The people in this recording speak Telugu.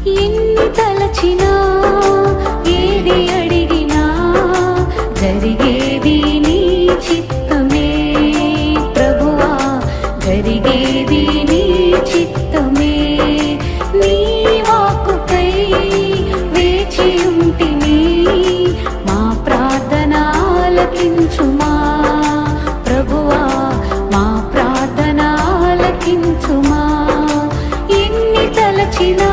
ఎన్ని తలచినా ఏది అడిగినా జరిగేది నీ చిత్తమే ప్రభువా, జరిగేది నీ చిత్తమే. నీ వాక్కుకై వేచి ఉంటిని, మా ప్రార్థన ఆలకించుమా ప్రభువా, మా ప్రార్థన ఆలకించుమా. ఎన్ని తలచినా